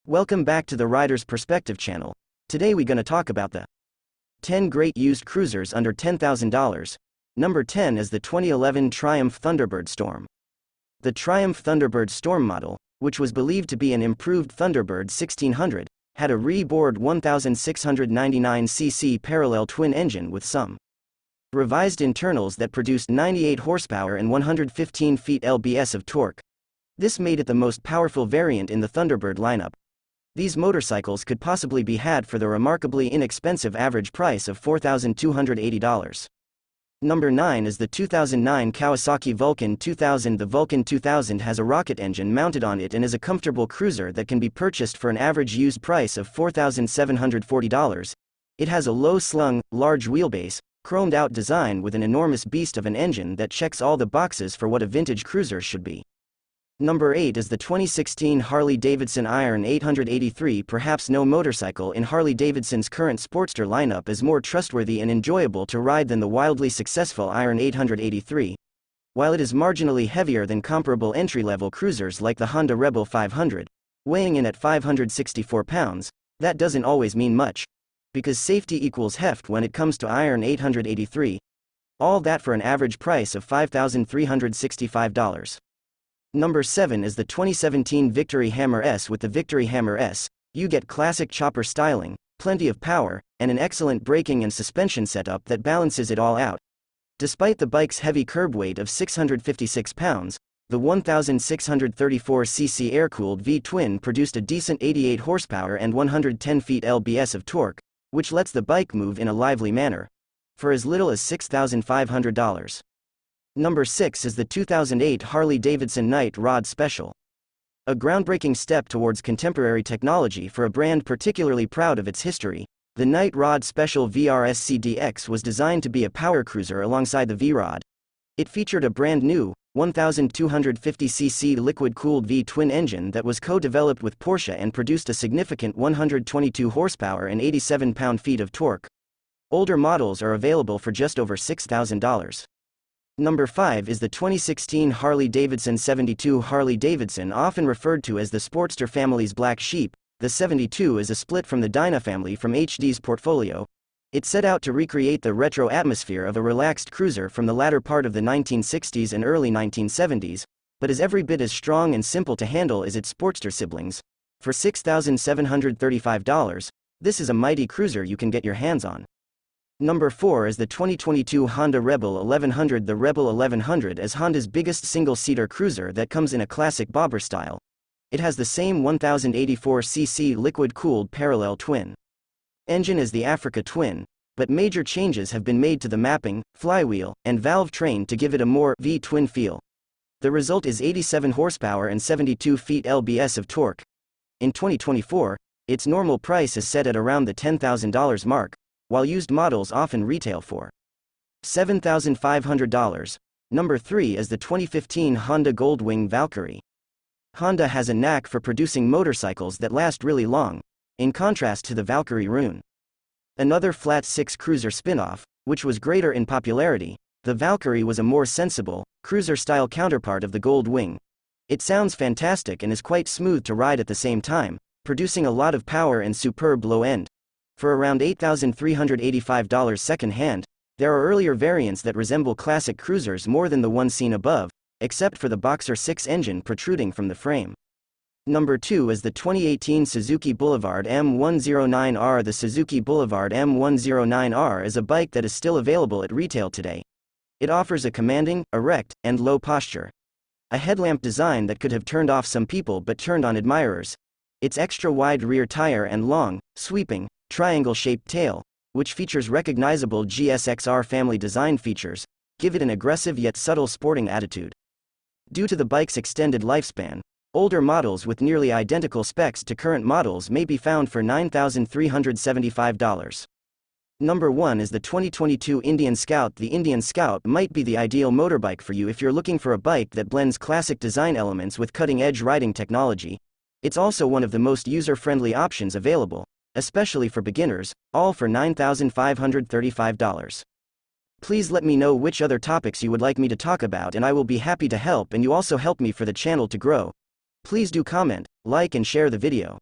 Welcome back to the Rider's Perspective channel. Today we gonna talk about the 10 great used cruisers under $10,000. Number 10 is the 2011 Triumph Thunderbird Storm. The Triumph Thunderbird Storm model, which was believed to be an improved Thunderbird 1600, had a rebored 1699cc parallel twin engine with some revised internals that produced 98 horsepower and 115 feet lbs of torque. This made it the most powerful variant in the Thunderbird lineup. These motorcycles could possibly be had for the remarkably inexpensive average price of $4,280. Number 9 is the 2009 Kawasaki Vulcan 2000. The Vulcan 2000 has a rocket engine mounted on it and is a comfortable cruiser that can be purchased for an average used price of $4,740. It has a low-slung, large wheelbase, chromed-out design with an enormous beast of an engine that checks all the boxes for what a vintage cruiser should be. Number 8 is the 2016 Harley-Davidson Iron 883. Perhaps no motorcycle in Harley-Davidson's current Sportster lineup is more trustworthy and enjoyable to ride than the wildly successful Iron 883. While it is marginally heavier than comparable entry-level cruisers like the Honda Rebel 500, weighing in at 564 pounds, that doesn't always mean much. Because safety equals heft when it comes to Iron 883. All that for an average price of $5,365. Number 7 is the 2017 Victory Hammer S. With the Victory Hammer S, you get classic chopper styling, plenty of power, and an excellent braking and suspension setup that balances it all out. Despite the bike's heavy curb weight of 656 pounds, the 1634cc air-cooled V-twin produced a decent 88 horsepower and 110 feet lbs of torque, which lets the bike move in a lively manner, for as little as $6,500. Number 6 is the 2008 Harley-Davidson Night Rod Special. A groundbreaking step towards contemporary technology for a brand particularly proud of its history, the Night Rod Special VRSC-DX was designed to be a power cruiser alongside the V-Rod. It featured a brand new, 1250cc liquid-cooled V-twin engine that was co-developed with Porsche and produced a significant 122 horsepower and 87 pound-feet of torque. Older models are available for just over $6,000. Number 5 is the 2016 Harley-Davidson 72. Harley-Davidson, often referred to as the Sportster family's black sheep, the 72 is a split from the Dyna family from HD's portfolio. It set out to recreate the retro atmosphere of a relaxed cruiser from the latter part of the 1960s and early 1970s, but is every bit as strong and simple to handle as its Sportster siblings. For $6,735, this is a mighty cruiser you can get your hands on. Number 4 is the 2022 Honda Rebel 1100. The Rebel 1100 is Honda's biggest single-seater cruiser that comes in a classic bobber style. It has the same 1084cc liquid-cooled parallel twin engine as the Africa Twin, but major changes have been made to the mapping, flywheel, and valve train to give it a more V-twin feel. The result is 87 horsepower and 72 feet lbs of torque. In 2024, its normal price is set at around the $10,000 mark, while used models often retail for $7,500. Number 3 is the 2015 Honda Goldwing Valkyrie. Honda has a knack for producing motorcycles that last really long, in contrast to the Valkyrie Rune. Another flat-six cruiser spin-off, which was greater in popularity, the Valkyrie was a more sensible, cruiser-style counterpart of the Goldwing. It sounds fantastic and is quite smooth to ride at the same time, producing a lot of power and superb low-end. For around $8,385 second-hand, there are earlier variants that resemble classic cruisers more than the one seen above, except for the Boxer 6 engine protruding from the frame. Number 2 is the 2018 Suzuki Boulevard M109R. The Suzuki Boulevard M109R is a bike that is still available at retail today. It offers a commanding, erect, and low posture. A headlamp design that could have turned off some people but turned on admirers. Its extra-wide rear tire and long, sweeping, triangle-shaped tail, which features recognizable GSXR family design features, give it an aggressive yet subtle sporting attitude. Due to the bike's extended lifespan, older models with nearly identical specs to current models may be found for $9,375. Number 1 is the 2022 Indian Scout. The Indian Scout might be the ideal motorbike for you if you're looking for a bike that blends classic design elements with cutting-edge riding technology. It's also one of the most user-friendly options available, especially for beginners, all for $9,535. Please let me know which other topics you would like me to talk about and I will be happy to help, and you also help me for the channel to grow. Please do comment, like and share the video.